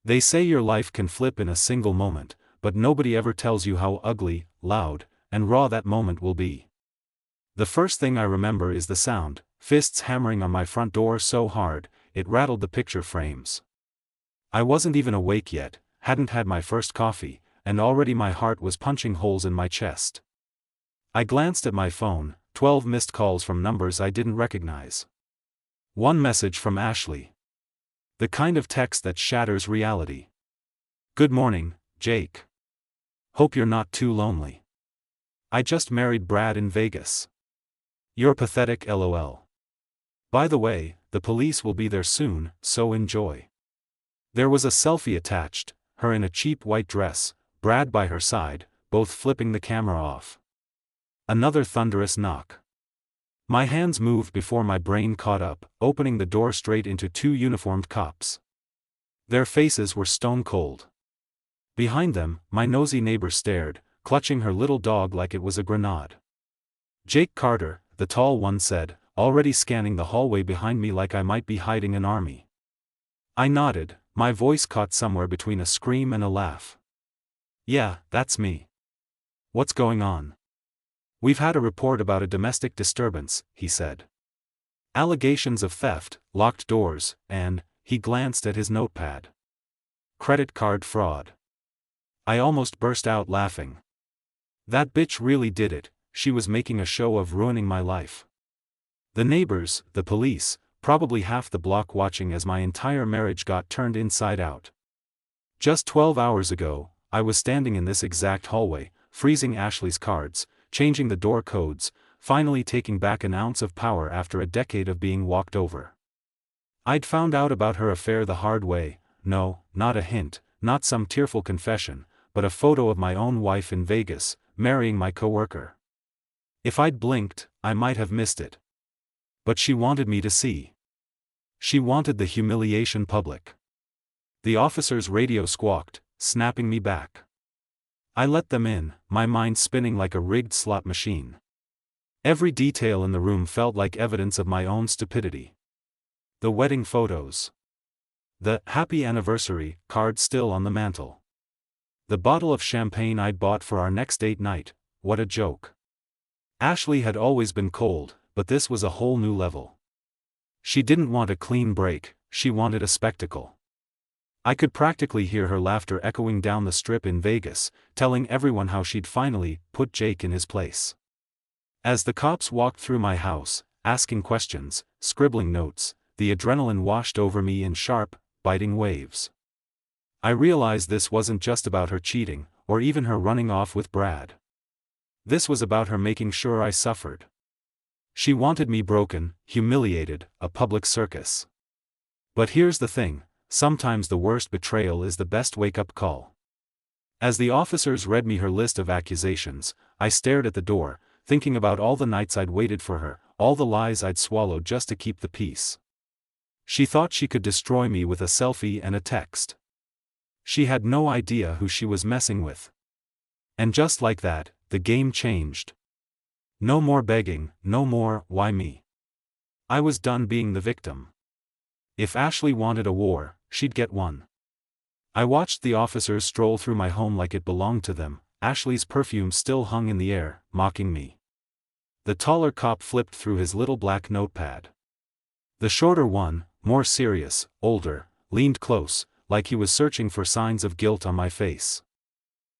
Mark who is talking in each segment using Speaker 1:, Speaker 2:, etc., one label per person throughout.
Speaker 1: They say your life can flip in a single moment, but nobody ever tells you how ugly, loud, and raw that moment will be. The first thing I remember is the sound, fists hammering on my front door so hard, it rattled the picture frames. I wasn't even awake yet, hadn't had my first coffee, and already my heart was punching holes in my chest. I glanced at my phone, 12 missed calls from numbers I didn't recognize. One message from Ashley. The kind of text that shatters reality. Good morning, Jake. Hope you're not too lonely. I just married Brad in Vegas. You're pathetic, lol. By the way, the police will be there soon, so enjoy. There was a selfie attached, her in a cheap white dress, Brad by her side, both flipping the camera off. Another thunderous knock. My hands moved before my brain caught up, opening the door straight into two uniformed cops. Their faces were stone cold. Behind them, my nosy neighbor stared, clutching her little dog like it was a grenade. Jake Carter, the tall one said, already scanning the hallway behind me like I might be hiding an army. I nodded, my voice caught somewhere between a scream and a laugh. Yeah, that's me. What's going on? We've had a report about a domestic disturbance, he said. Allegations of theft, locked doors, and, he glanced at his notepad. Credit card fraud. I almost burst out laughing. That bitch really did it, she was making a show of ruining my life. The neighbors, the police, probably half the block watching as my entire marriage got turned inside out. Just 12 hours ago, I was standing in this exact hallway, freezing Ashley's cards, changing the door codes, finally taking back an ounce of power after a decade of being walked over. I'd found out about her affair the hard way, no, not a hint, not some tearful confession, but a photo of my own wife in Vegas, marrying my coworker. If I'd blinked, I might have missed it. But she wanted me to see. She wanted the humiliation public. The officer's radio squawked, snapping me back. I let them in, my mind spinning like a rigged slot machine. Every detail in the room felt like evidence of my own stupidity. The wedding photos. The "Happy Anniversary" card still on the mantel. The bottle of champagne I'd bought for our next date night, what a joke. Ashley had always been cold, but this was a whole new level. She didn't want a clean break, she wanted a spectacle. I could practically hear her laughter echoing down the strip in Vegas, telling everyone how she'd finally put Jake in his place. As the cops walked through my house, asking questions, scribbling notes, the adrenaline washed over me in sharp, biting waves. I realized this wasn't just about her cheating, or even her running off with Brad. This was about her making sure I suffered. She wanted me broken, humiliated, a public circus. But here's the thing, sometimes the worst betrayal is the best wake-up call. As the officers read me her list of accusations, I stared at the door, thinking about all the nights I'd waited for her, all the lies I'd swallowed just to keep the peace. She thought she could destroy me with a selfie and a text. She had no idea who she was messing with. And just like that, the game changed. No more begging, no more, why me? I was done being the victim. If Ashley wanted a war, she'd get one. I watched the officers stroll through my home like it belonged to them, Ashley's perfume still hung in the air, mocking me. The taller cop flipped through his little black notepad. The shorter one, more serious, older, leaned close, like he was searching for signs of guilt on my face.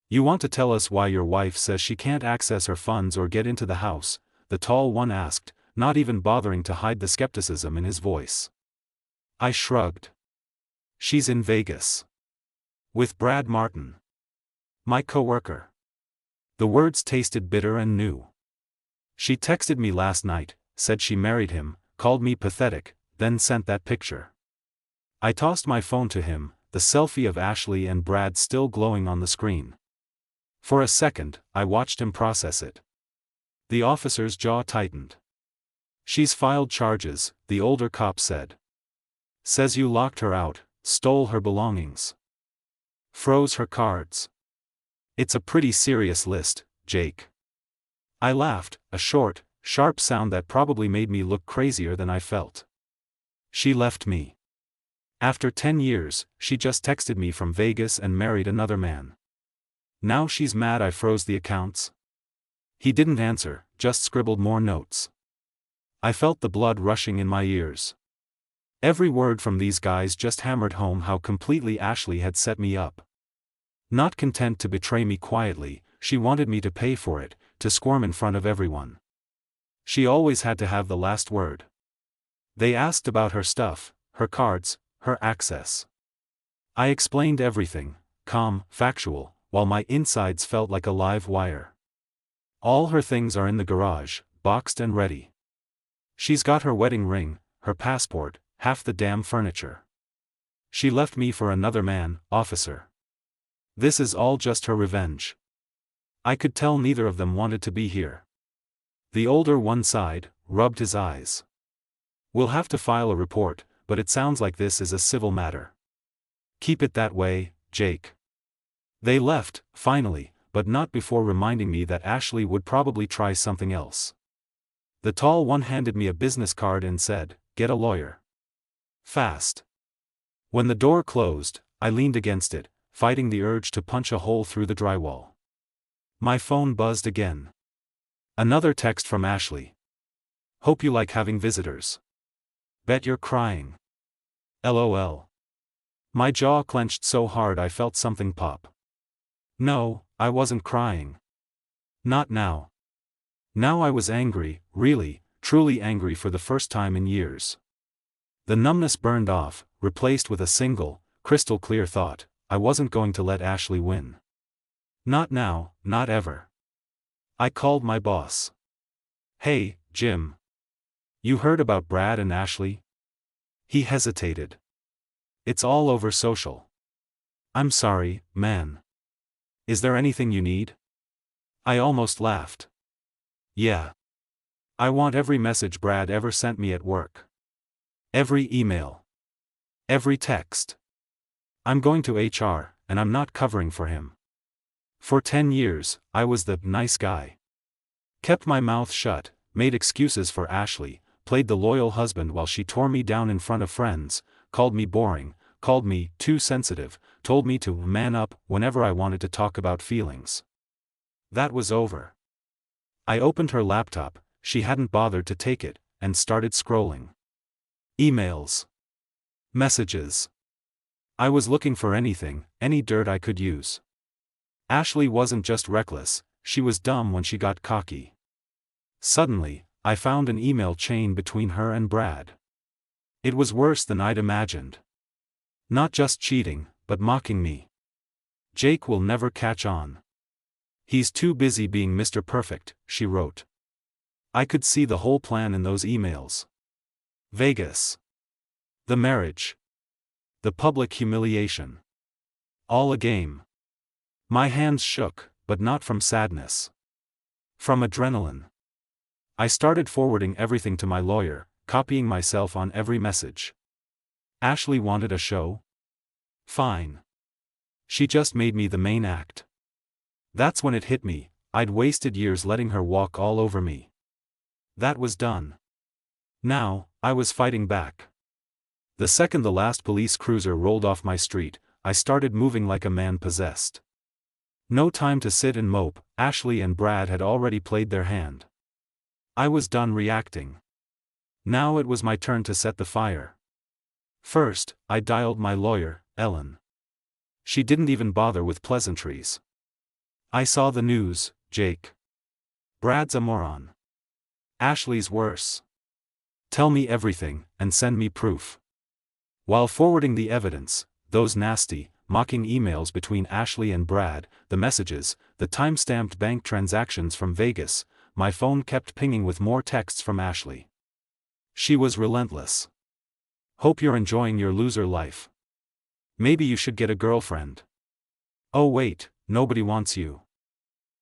Speaker 1: You want to tell us why your wife says she can't access her funds or get into the house? The tall one asked, not even bothering to hide the skepticism in his voice. I shrugged. She's in Vegas. With Brad Martin. My coworker. The words tasted bitter and new. She texted me last night, said she married him, called me pathetic, then sent that picture. I tossed my phone to him, the selfie of Ashley and Brad still glowing on the screen. For a second, I watched him process it. The officer's jaw tightened. She's filed charges, the older cop said. Says you locked her out, stole her belongings. Froze her cards. It's a pretty serious list, Jake. I laughed, a short, sharp sound that probably made me look crazier than I felt. She left me. After 10 years, she just texted me from Vegas and married another man. Now she's mad I froze the accounts. He didn't answer, just scribbled more notes. I felt the blood rushing in my ears. Every word from these guys just hammered home how completely Ashley had set me up. Not content to betray me quietly, she wanted me to pay for it, to squirm in front of everyone. She always had to have the last word. They asked about her stuff, her cards, her access. I explained everything, calm, factual, while my insides felt like a live wire. All her things are in the garage, boxed and ready. She's got her wedding ring, her passport, half the damn furniture. She left me for another man, officer. This is all just her revenge. I could tell neither of them wanted to be here. The older one sighed, rubbed his eyes. We'll have to file a report, but it sounds like this is a civil matter. Keep it that way, Jake. They left, finally, but not before reminding me that Ashley would probably try something else. The tall one handed me a business card and said, "Get a lawyer. Fast." When the door closed, I leaned against it, fighting the urge to punch a hole through the drywall. My phone buzzed again. Another text from Ashley. "Hope you like having visitors. Bet you're crying. LOL. My jaw clenched so hard I felt something pop. No, I wasn't crying. Not now. Now I was angry, really, truly angry for the first time in years. The numbness burned off, replaced with a single, crystal clear thought: I wasn't going to let Ashley win. Not now, not ever. I called my boss. "Hey, Jim. You heard about Brad and Ashley?" He hesitated. "It's all over social." "I'm sorry, man. Is there anything you need?" I almost laughed. "Yeah. I want every message Brad ever sent me at work. Every email. Every text. I'm going to HR, and I'm not covering for him. For 10 years, I was the nice guy. Kept my mouth shut, made excuses for Ashley, played the loyal husband while she tore me down in front of friends, called me boring, called me too sensitive, told me to man up whenever I wanted to talk about feelings. That was over. I opened her laptop, she hadn't bothered to take it, and started scrolling. Emails. Messages. I was looking for anything, any dirt I could use. Ashley wasn't just reckless, she was dumb when she got cocky. Suddenly, I found an email chain between her and Brad. It was worse than I'd imagined. Not just cheating, but mocking me. "Jake will never catch on. He's too busy being Mr. Perfect," she wrote. I could see the whole plan in those emails. Vegas. The marriage. The public humiliation. All a game. My hands shook, but not from sadness. From adrenaline. I started forwarding everything to my lawyer, copying myself on every message. Ashley wanted a show? Fine. She just made me the main act. That's when it hit me: I'd wasted years letting her walk all over me. That was done. Now, I was fighting back. The second the last police cruiser rolled off my street, I started moving like a man possessed. No time to sit and mope, Ashley and Brad had already played their hand. I was done reacting. Now it was my turn to set the fire. First, I dialed my lawyer, Ellen. She didn't even bother with pleasantries. "I saw the news, Jake. Brad's a moron. Ashley's worse. Tell me everything, and send me proof." While forwarding the evidence, those nasty, mocking emails between Ashley and Brad, the messages, the time-stamped bank transactions from Vegas, my phone kept pinging with more texts from Ashley. She was relentless. "Hope you're enjoying your loser life. Maybe you should get a girlfriend. Oh wait, nobody wants you.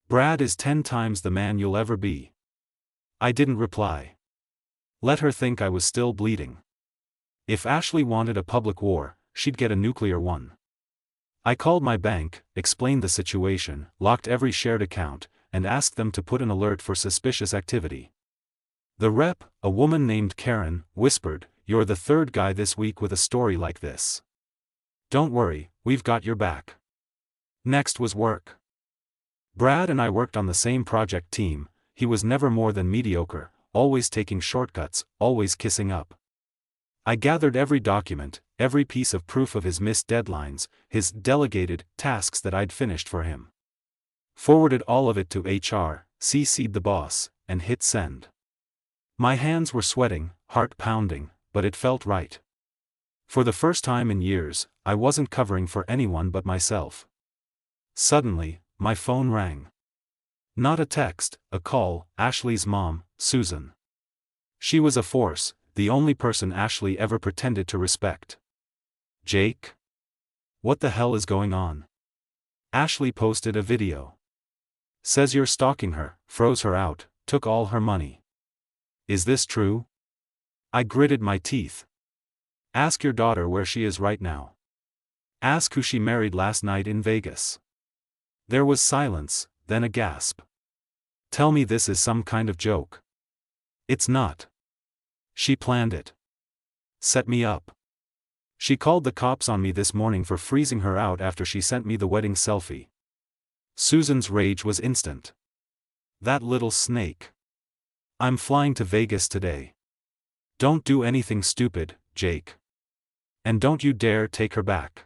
Speaker 1: Brad is 10 times the man you'll ever be." I didn't reply. Let her think I was still bleeding. If Ashley wanted a public war, she'd get a nuclear one. I called my bank, explained the situation, locked every shared account, and asked them to put an alert for suspicious activity. The rep, a woman named Karen, whispered, you're the third guy this week with a story like this. Don't worry, we've got your back. Next was work. Brad and I worked on the same project team. He was never more than mediocre, always taking shortcuts, always kissing up. I gathered every document, every piece of proof of his missed deadlines, his delegated tasks that I'd finished for him. Forwarded all of it to HR, CC'd the boss, and hit send. My hands were sweating, heart pounding, but it felt right. For the first time in years, I wasn't covering for anyone but myself. Suddenly, my phone rang. Not a text, a call, Ashley's mom, Susan. She was a force, the only person Ashley ever pretended to respect. Jake? What the hell is going on? Ashley posted a video. Says you're stalking her, froze her out, took all her money. Is this true? I gritted my teeth. Ask your daughter where she is right now. Ask who she married last night in Vegas. There was silence, then a gasp. Tell me this is some kind of joke. It's not. She planned it. Set me up. She called the cops on me this morning for freezing her out after she sent me the wedding selfie. Susan's rage was instant. That little snake. I'm flying to Vegas today. Don't do anything stupid, Jake. And don't you dare take her back.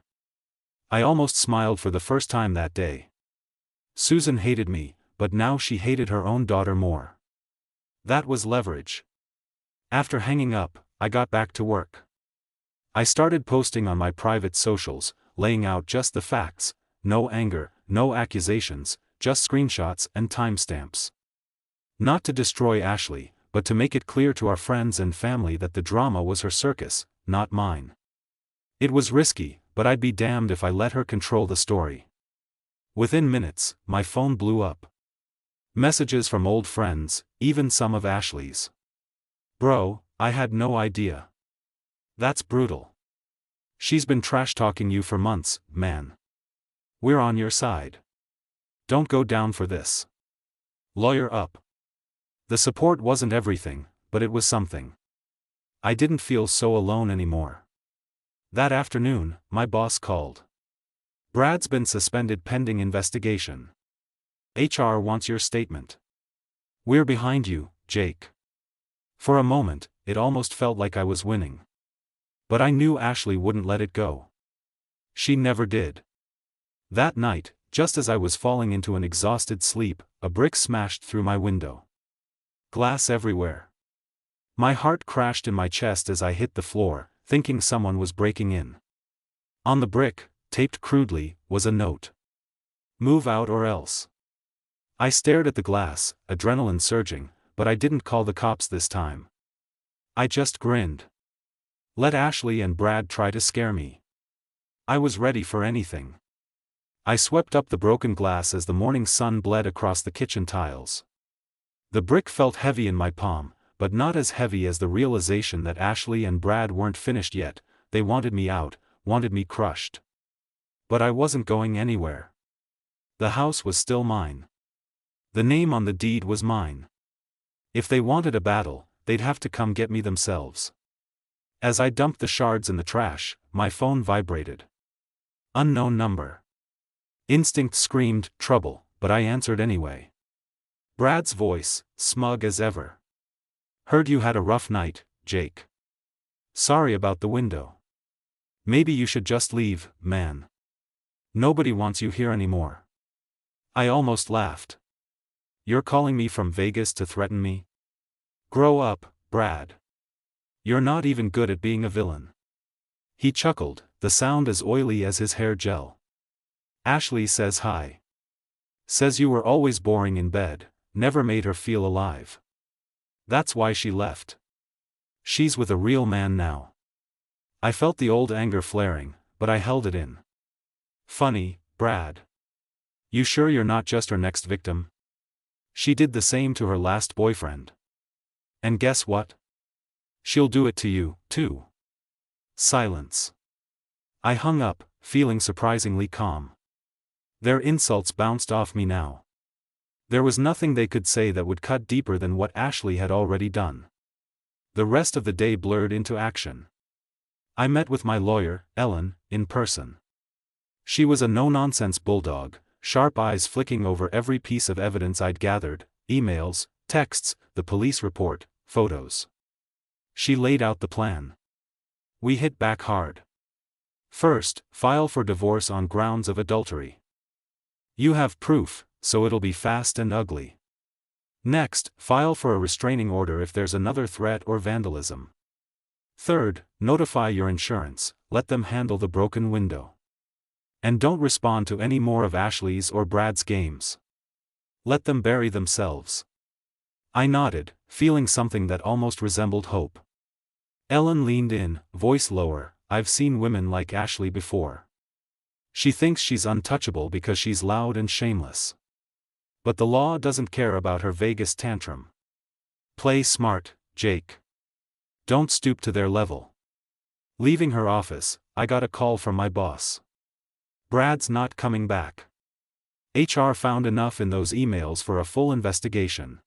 Speaker 1: I almost smiled for the first time that day. Susan hated me, but now she hated her own daughter more. That was leverage. After hanging up, I got back to work. I started posting on my private socials, laying out just the facts, no anger, no accusations, just screenshots and timestamps. Not to destroy Ashley, but to make it clear to our friends and family that the drama was her circus, not mine. It was risky, but I'd be damned if I let her control the story. Within minutes, my phone blew up. Messages from old friends, even some of Ashley's. Bro, I had no idea. That's brutal. She's been trash-talking you for months, man. We're on your side. Don't go down for this. Lawyer up. The support wasn't everything, but it was something. I didn't feel so alone anymore. That afternoon, my boss called. Brad's been suspended pending investigation. HR wants your statement. We're behind you, Jake. For a moment, it almost felt like I was winning. But I knew Ashley wouldn't let it go. She never did. That night, just as I was falling into an exhausted sleep, a brick smashed through my window. Glass everywhere. My heart crashed in my chest as I hit the floor, thinking someone was breaking in. On the brick, taped crudely, was a note. Move out or else. I stared at the glass, adrenaline surging, but I didn't call the cops this time. I just grinned. Let Ashley and Brad try to scare me. I was ready for anything. I swept up the broken glass as the morning sun bled across the kitchen tiles. The brick felt heavy in my palm, but not as heavy as the realization that Ashley and Brad weren't finished yet. They wanted me out, wanted me crushed. But I wasn't going anywhere. The house was still mine. The name on the deed was mine. If they wanted a battle, they'd have to come get me themselves. As I dumped the shards in the trash, my phone vibrated. Unknown number. Instinct screamed, trouble, but I answered anyway. Brad's voice, smug as ever. Heard you had a rough night, Jake. Sorry about the window. Maybe you should just leave, man. Nobody wants you here anymore. I almost laughed. You're calling me from Vegas to threaten me? Grow up, Brad. You're not even good at being a villain. He chuckled, the sound as oily as his hair gel. Ashley says hi. Says you were always boring in bed, never made her feel alive. That's why she left. She's with a real man now. I felt the old anger flaring, but I held it in. Funny, Brad. You sure you're not just her next victim? She did the same to her last boyfriend. And guess what? She'll do it to you, too. Silence. I hung up, feeling surprisingly calm. Their insults bounced off me now. There was nothing they could say that would cut deeper than what Ashley had already done. The rest of the day blurred into action. I met with my lawyer, Ellen, in person. She was a no-nonsense bulldog, sharp eyes flicking over every piece of evidence I'd gathered, emails, texts, the police report, photos. She laid out the plan. We hit back hard. First, file for divorce on grounds of adultery. You have proof, so it'll be fast and ugly. Next, file for a restraining order if there's another threat or vandalism. Third, notify your insurance, let them handle the broken window. And don't respond to any more of Ashley's or Brad's games. Let them bury themselves. I nodded, feeling something that almost resembled hope. Ellen leaned in, voice lower. I've seen women like Ashley before. She thinks she's untouchable because she's loud and shameless. But the law doesn't care about her Vegas tantrum. Play smart, Jake. Don't stoop to their level. Leaving her office, I got a call from my boss. Brad's not coming back. HR found enough in those emails for a full investigation.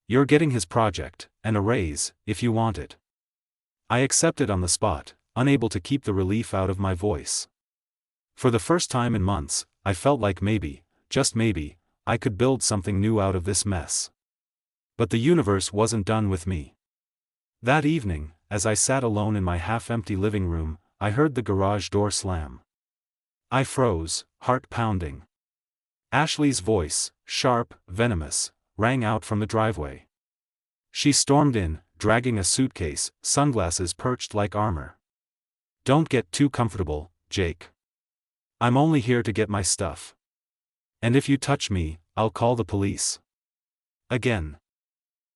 Speaker 1: You're getting his project, and a raise, if you want it. I accepted on the spot, unable to keep the relief out of my voice. For the first time in months, I felt like maybe, just maybe, I could build something new out of this mess. But the universe wasn't done with me. That evening, as I sat alone in my half-empty living room, I heard the garage door slam. I froze, heart pounding. Ashley's voice, sharp, venomous, rang out from the driveway. She stormed in, dragging a suitcase, sunglasses perched like armor. Don't get too comfortable, Jake. I'm only here to get my stuff. And if you touch me, I'll call the police. Again.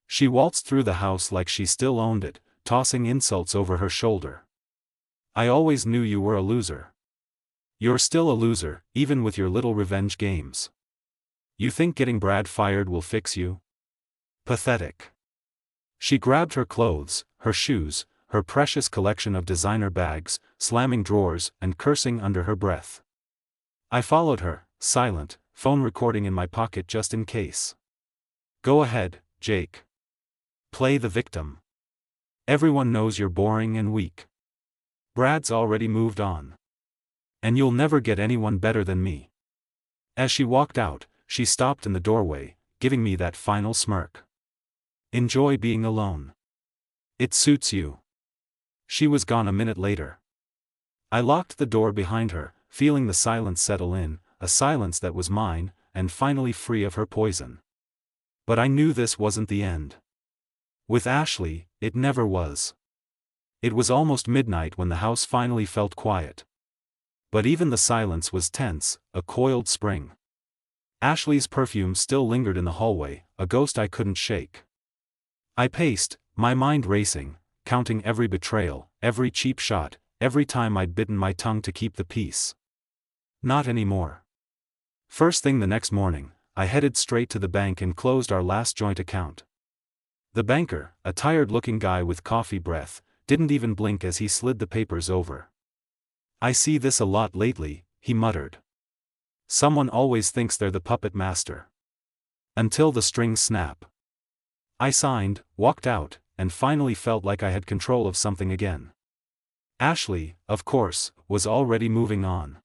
Speaker 1: She waltzed through the house like she still owned it, tossing insults over her shoulder. I always knew you were a loser. You're still a loser, even with your little revenge games. You think getting Brad fired will fix you? Pathetic. She grabbed her clothes, her shoes, her precious collection of designer bags, slamming drawers and cursing under her breath. I followed her, silent, phone recording in my pocket just in case. Go ahead, Jake. Play the victim. Everyone knows you're boring and weak. Brad's already moved on. And you'll never get anyone better than me. As she walked out, she stopped in the doorway, giving me that final smirk. Enjoy being alone. It suits you. She was gone a minute later. I locked the door behind her, feeling the silence settle in, a silence that was mine, and finally free of her poison. But I knew this wasn't the end. With Ashley, it never was. It was almost midnight when the house finally felt quiet. But even the silence was tense, a coiled spring. Ashley's perfume still lingered in the hallway, a ghost I couldn't shake. I paced, my mind racing, counting every betrayal, every cheap shot, every time I'd bitten my tongue to keep the peace. Not anymore. First thing the next morning, I headed straight to the bank and closed our last joint account. The banker, a tired-looking guy with coffee breath, didn't even blink as he slid the papers over. I see this a lot lately, he muttered. Someone always thinks they're the puppet master. Until the strings snap. I signed, walked out, and finally felt like I had control of something again. Ashley, of course, was already moving on.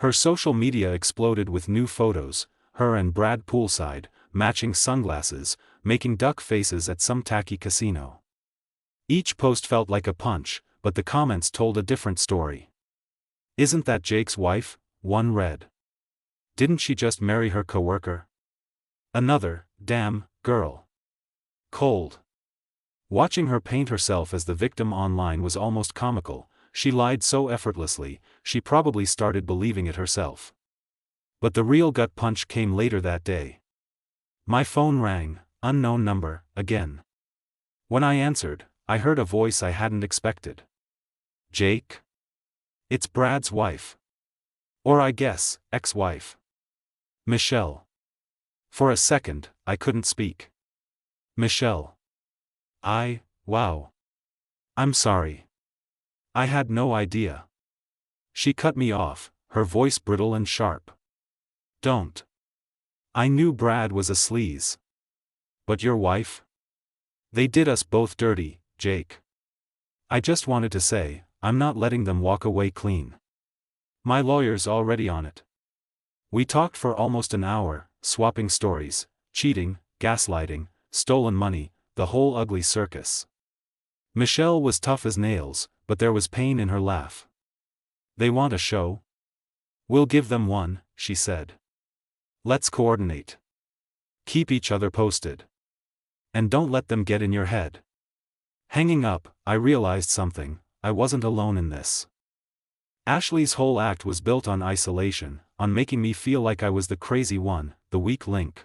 Speaker 1: Her social media exploded with new photos, her and Brad poolside, matching sunglasses, making duck faces at some tacky casino. Each post felt like a punch, but the comments told a different story. Isn't that Jake's wife? One read. Didn't she just marry her coworker? Another, damn, girl. Cold. Watching her paint herself as the victim online was almost comical. She lied so effortlessly, she probably started believing it herself. But the real gut punch came later that day. My phone rang, unknown number, again. When I answered, I heard a voice I hadn't expected. Jake? It's Brad's wife. Or I guess, ex-wife. Michelle. For a second, I couldn't speak. Michelle. Wow. I'm sorry. I had no idea. She cut me off, her voice brittle and sharp. Don't. I knew Brad was a sleaze. But your wife? They did us both dirty, Jake. I just wanted to say, I'm not letting them walk away clean. My lawyer's already on it. We talked for almost an hour, swapping stories, cheating, gaslighting, stolen money, the whole ugly circus. Michelle was tough as nails, but there was pain in her laugh. They want a show? We'll give them one, she said. Let's coordinate. Keep each other posted. And don't let them get in your head. Hanging up, I realized something. I wasn't alone in this. Ashley's whole act was built on isolation, on making me feel like I was the crazy one, the weak link.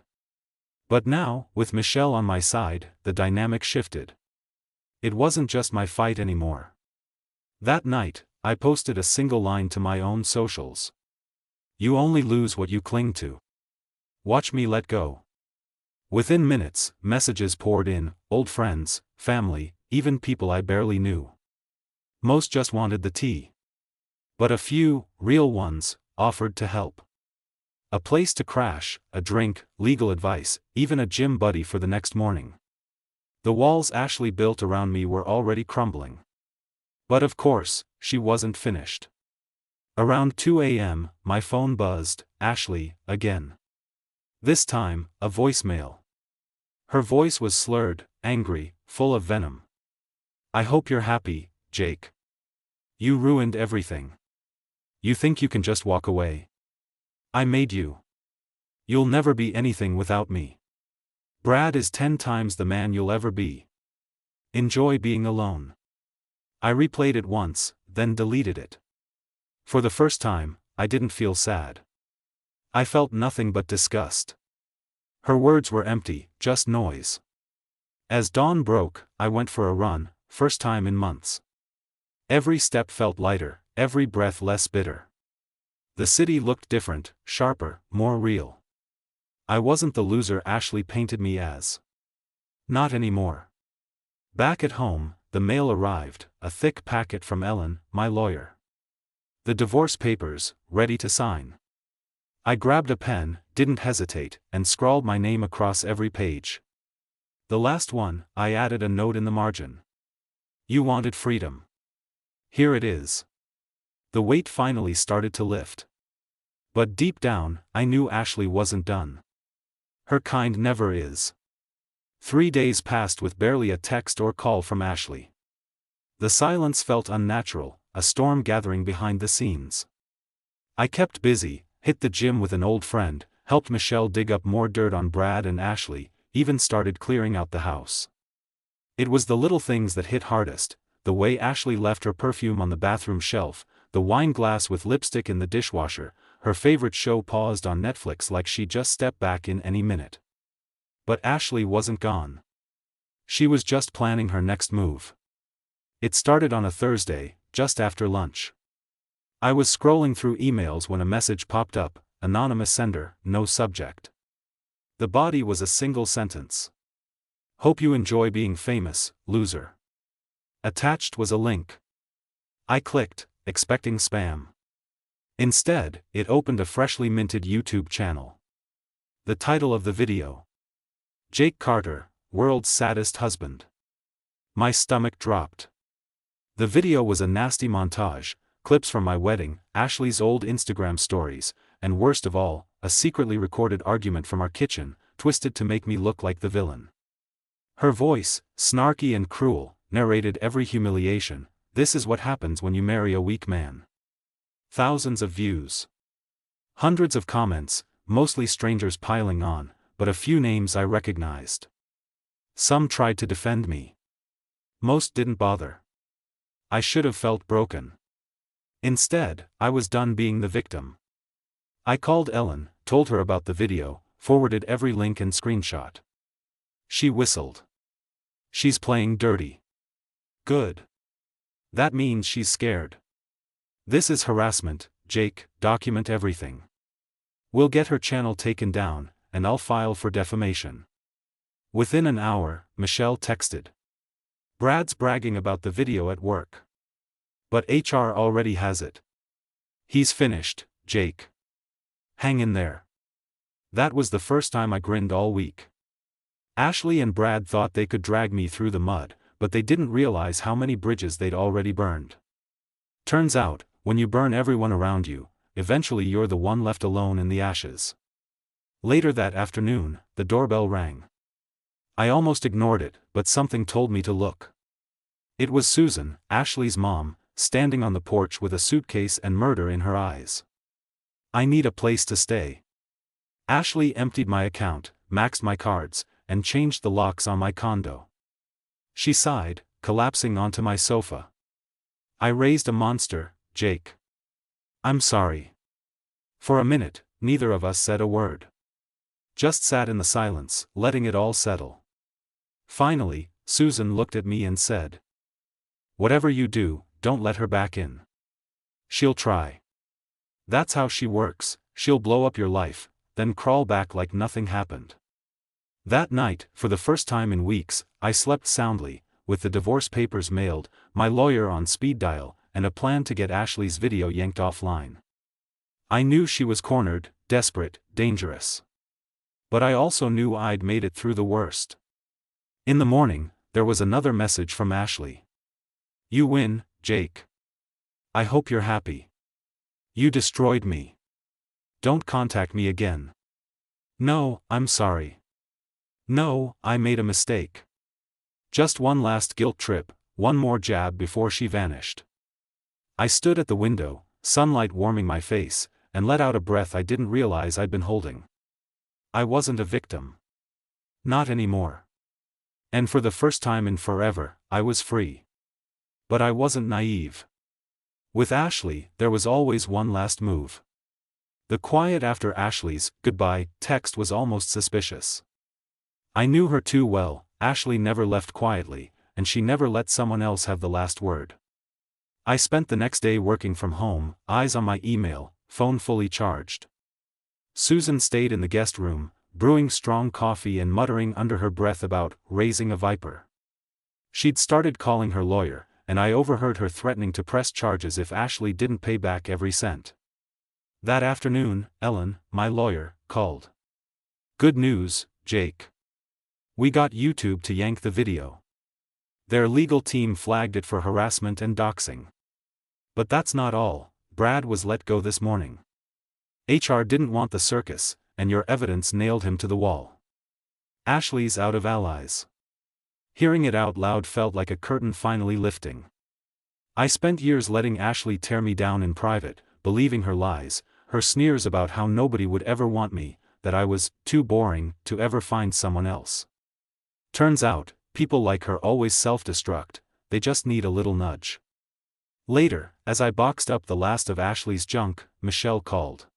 Speaker 1: But now, with Michelle on my side, the dynamic shifted. It wasn't just my fight anymore. That night, I posted a single line to my own socials. You only lose what you cling to. Watch me let go. Within minutes, messages poured in, old friends, family, even people I barely knew. Most just wanted the tea. But a few, real ones, offered to help. A place to crash, a drink, legal advice, even a gym buddy for the next morning. The walls Ashley built around me were already crumbling. But of course, she wasn't finished. Around 2 a.m., my phone buzzed, Ashley, again. This time, a voicemail. Her voice was slurred, angry, full of venom. I hope you're happy, Jake. You ruined everything. You think you can just walk away? I made you. You'll never be anything without me. Brad is 10 times the man you'll ever be. Enjoy being alone. I replayed it once, then deleted it. For the first time, I didn't feel sad. I felt nothing but disgust. Her words were empty, just noise. As dawn broke, I went for a run, first time in months. Every step felt lighter, every breath less bitter. The city looked different, sharper, more real. I wasn't the loser Ashley painted me as. Not anymore. Back at home, the mail arrived, a thick packet from Ellen, my lawyer. The divorce papers, ready to sign. I grabbed a pen, didn't hesitate, and scrawled my name across every page. The last one, I added a note in the margin. You wanted freedom. Here it is. The weight finally started to lift. But deep down, I knew Ashley wasn't done. Her kind never is. 3 days passed with barely a text or call from Ashley. The silence felt unnatural, a storm gathering behind the scenes. I kept busy, hit the gym with an old friend, helped Michelle dig up more dirt on Brad and Ashley, even started clearing out the house. It was the little things that hit hardest, the way Ashley left her perfume on the bathroom shelf, the wine glass with lipstick in the dishwasher, her favorite show paused on Netflix like she just stepped back in any minute. But Ashley wasn't gone. She was just planning her next move. It started on a Thursday, just after lunch. I was scrolling through emails when a message popped up, anonymous sender, no subject. The body was a single sentence. Hope you enjoy being famous, loser. Attached was a link. I clicked, expecting spam. Instead, it opened a freshly minted YouTube channel. The title of the video: Jake Carter, World's Saddest Husband. My stomach dropped. The video was a nasty montage, clips from my wedding, Ashley's old Instagram stories, and worst of all, a secretly recorded argument from our kitchen, twisted to make me look like the villain. Her voice, snarky and cruel, narrated every humiliation. This is what happens when you marry a weak man. Thousands of views. Hundreds of comments, mostly strangers piling on, but a few names I recognized. Some tried to defend me. Most didn't bother. I should have felt broken. Instead, I was done being the victim. I called Ellen, told her about the video, forwarded every link and screenshot. She whistled. She's playing dirty. Good. That means she's scared. This is harassment, Jake, document everything. We'll get her channel taken down, and I'll file for defamation. Within an hour, Michelle texted. Brad's bragging about the video at work. But HR already has it. He's finished, Jake. Hang in there. That was the first time I grinned all week. Ashley and Brad thought they could drag me through the mud, but they didn't realize how many bridges they'd already burned. Turns out, when you burn everyone around you, eventually you're the one left alone in the ashes. Later that afternoon, the doorbell rang. I almost ignored it, but something told me to look. It was Susan, Ashley's mom, standing on the porch with a suitcase and murder in her eyes. "I need a place to stay." Ashley emptied my account, maxed my cards, and changed the locks on my condo. She sighed, collapsing onto my sofa. "I raised a monster, Jake. I'm sorry." For a minute, neither of us said a word. Just sat in the silence, letting it all settle. Finally, Susan looked at me and said, "Whatever you do, don't let her back in. She'll try. That's how she works, she'll blow up your life, then crawl back like nothing happened." That night, for the first time in weeks, I slept soundly, with the divorce papers mailed, my lawyer on speed dial, and a plan to get Ashley's video yanked offline. I knew she was cornered, desperate, dangerous. But I also knew I'd made it through the worst. In the morning, there was another message from Ashley. "You win, Jake. I hope you're happy. You destroyed me. Don't contact me again." "No, I'm sorry. No, I made a mistake." Just one last guilt trip, one more jab before she vanished. I stood at the window, sunlight warming my face, and let out a breath I didn't realize I'd been holding. I wasn't a victim. Not anymore. And for the first time in forever, I was free. But I wasn't naive. With Ashley, there was always one last move. The quiet after Ashley's goodbye text was almost suspicious. I knew her too well. Ashley never left quietly, and she never let someone else have the last word. I spent the next day working from home, eyes on my email, phone fully charged. Susan stayed in the guest room, brewing strong coffee and muttering under her breath about raising a viper. She'd started calling her lawyer, and I overheard her threatening to press charges if Ashley didn't pay back every cent. That afternoon, Ellen, my lawyer, called. "Good news, Jake. We got YouTube to yank the video. Their legal team flagged it for harassment and doxing. But that's not all. Brad was let go this morning. HR didn't want the circus, and your evidence nailed him to the wall. Ashley's out of allies." Hearing it out loud felt like a curtain finally lifting. I spent years letting Ashley tear me down in private, believing her lies, her sneers about how nobody would ever want me, that I was too boring to ever find someone else. Turns out, people like her always self-destruct, they just need a little nudge. Later, as I boxed up the last of Ashley's junk, Michelle called.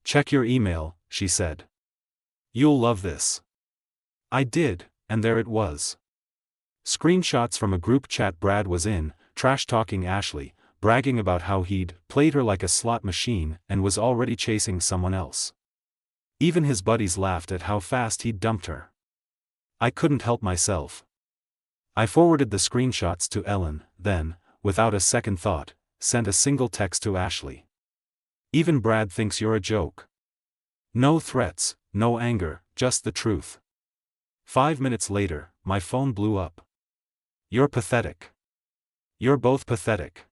Speaker 1: "Check your email," she said. "You'll love this." I did, and there it was. Screenshots from a group chat Brad was in, trash-talking Ashley, bragging about how he'd played her like a slot machine and was already chasing someone else. Even his buddies laughed at how fast he'd dumped her. I couldn't help myself. I forwarded the screenshots to Ellen, then, without a second thought, sent a single text to Ashley. "Even Brad thinks you're a joke. No threats, no anger, just the truth." 5 minutes later, my phone blew up. "You're pathetic. You're both pathetic.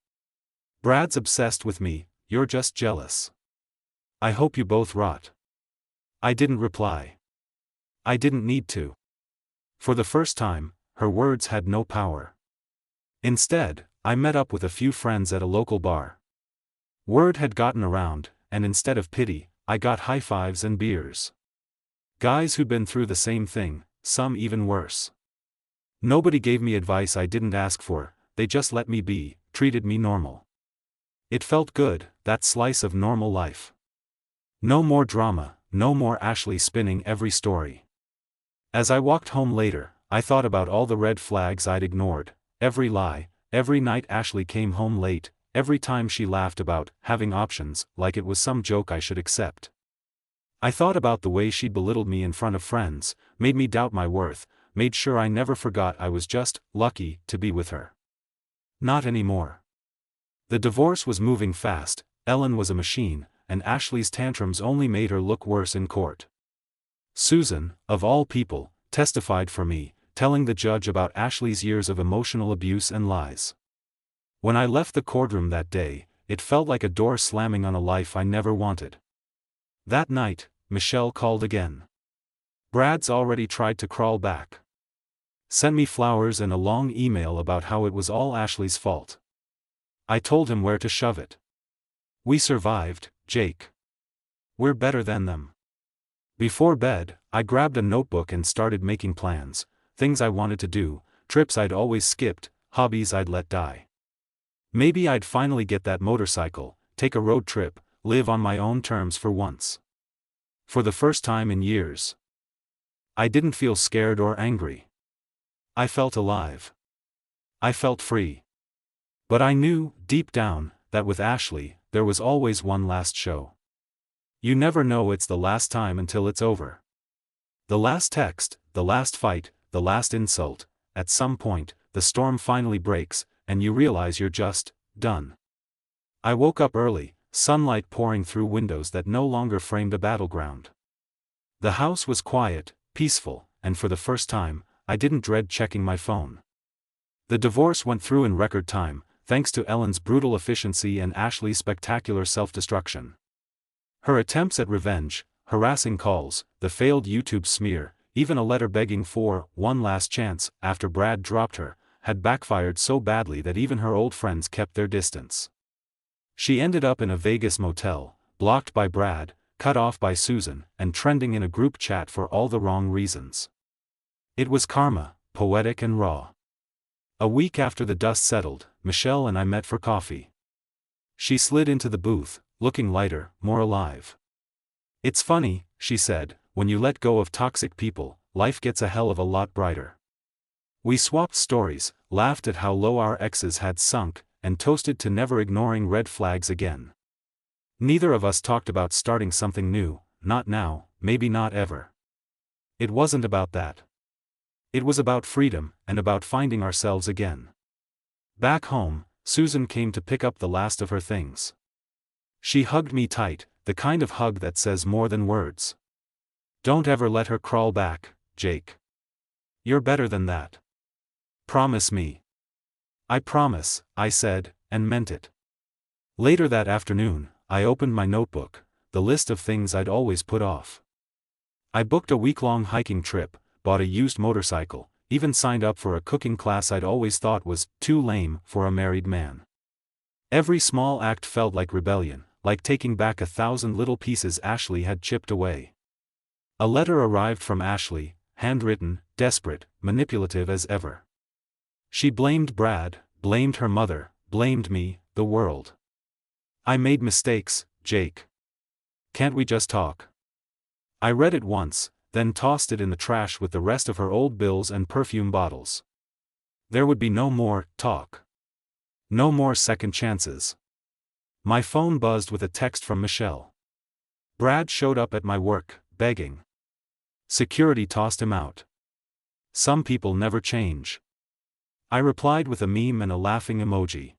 Speaker 1: Brad's obsessed with me, you're just jealous. I hope you both rot." I didn't reply. I didn't need to. For the first time, her words had no power. Instead, I met up with a few friends at a local bar. Word had gotten around, and instead of pity, I got high fives and beers. Guys who'd been through the same thing, some even worse. Nobody gave me advice I didn't ask for, they just let me be, treated me normal. It felt good, that slice of normal life. No more drama, no more Ashley spinning every story. As I walked home later, I thought about all the red flags I'd ignored, every lie, every night Ashley came home late, every time she laughed about having options, like it was some joke I should accept. I thought about the way she'd belittled me in front of friends, made me doubt my worth, made sure I never forgot I was just lucky to be with her. Not anymore. The divorce was moving fast, Ellen was a machine, and Ashley's tantrums only made her look worse in court. Susan, of all people, testified for me, telling the judge about Ashley's years of emotional abuse and lies. When I left the courtroom that day, it felt like a door slamming on a life I never wanted. That night, Michelle called again. Brad's already tried to crawl back. Sent me flowers and a long email about how it was all Ashley's fault. I told him where to shove it. We survived, Jake. We're better than them. Before bed, I grabbed a notebook and started making plans, things I wanted to do, trips I'd always skipped, hobbies I'd let die. Maybe I'd finally get that motorcycle, take a road trip, live on my own terms for once. For the first time in years. I didn't feel scared or angry. I felt alive. I felt free. But I knew, deep down, that with Ashley, there was always one last show. You never know it's the last time until it's over. The last text, the last fight, the last insult, at some point, the storm finally breaks, and you realize you're just done. I woke up early, sunlight pouring through windows that no longer framed a battleground. The house was quiet, peaceful, and for the first time, I didn't dread checking my phone. The divorce went through in record time, thanks to Ellen's brutal efficiency and Ashley's spectacular self-destruction. Her attempts at revenge, harassing calls, the failed YouTube smear, even a letter begging for one last chance after Brad dropped her, had backfired so badly that even her old friends kept their distance. She ended up in a Vegas motel, blocked by Brad, cut off by Susan, and trending in a group chat for all the wrong reasons. It was karma, poetic and raw. A week after the dust settled, Michelle and I met for coffee. She slid into the booth, looking lighter, more alive. "It's funny," she said, "when you let go of toxic people, life gets a hell of a lot brighter." We swapped stories, laughed at how low our exes had sunk, and toasted to never ignoring red flags again. Neither of us talked about starting something new, not now, maybe not ever. It wasn't about that. It was about freedom, and about finding ourselves again. Back home, Susan came to pick up the last of her things. She hugged me tight, the kind of hug that says more than words. "Don't ever let her crawl back, Jake. You're better than that. Promise me." "I promise," I said, and meant it. Later that afternoon, I opened my notebook, the list of things I'd always put off. I booked a week-long hiking trip, bought a used motorcycle, even signed up for a cooking class I'd always thought was too lame for a married man. Every small act felt like rebellion, like taking back 1,000 little pieces Ashley had chipped away. A letter arrived from Ashley, handwritten, desperate, manipulative as ever. She blamed Brad, blamed her mother, blamed me, the world. "I made mistakes, Jake. Can't we just talk?" I read it once, then tossed it in the trash with the rest of her old bills and perfume bottles. There would be no more talk. No more second chances. My phone buzzed with a text from Michelle. Brad showed up at my work, begging. Security tossed him out. Some people never change. I replied with a meme and a laughing emoji.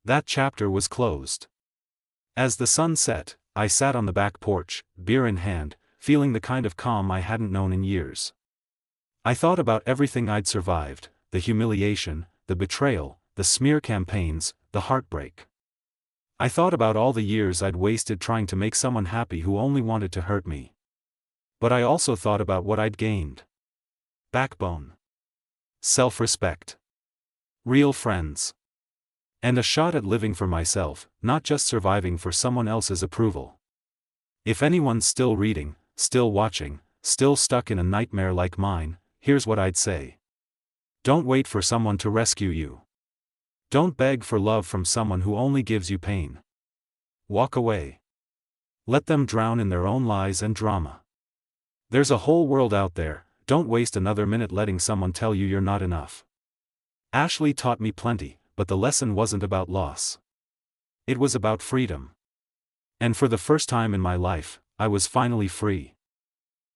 Speaker 1: That chapter was closed. As the sun set, I sat on the back porch, beer in hand, feeling the kind of calm I hadn't known in years. I thought about everything I'd survived, the humiliation, the betrayal, the smear campaigns, the heartbreak. I thought about all the years I'd wasted trying to make someone happy who only wanted to hurt me. But I also thought about what I'd gained. Backbone. Self-respect. Real friends. And a shot at living for myself, not just surviving for someone else's approval. If anyone's still reading, still watching, still stuck in a nightmare like mine, here's what I'd say. Don't wait for someone to rescue you. Don't beg for love from someone who only gives you pain. Walk away. Let them drown in their own lies and drama. There's a whole world out there, don't waste another minute letting someone tell you you're not enough. Ashley taught me plenty, but the lesson wasn't about loss. It was about freedom. And for the first time in my life, I was finally free.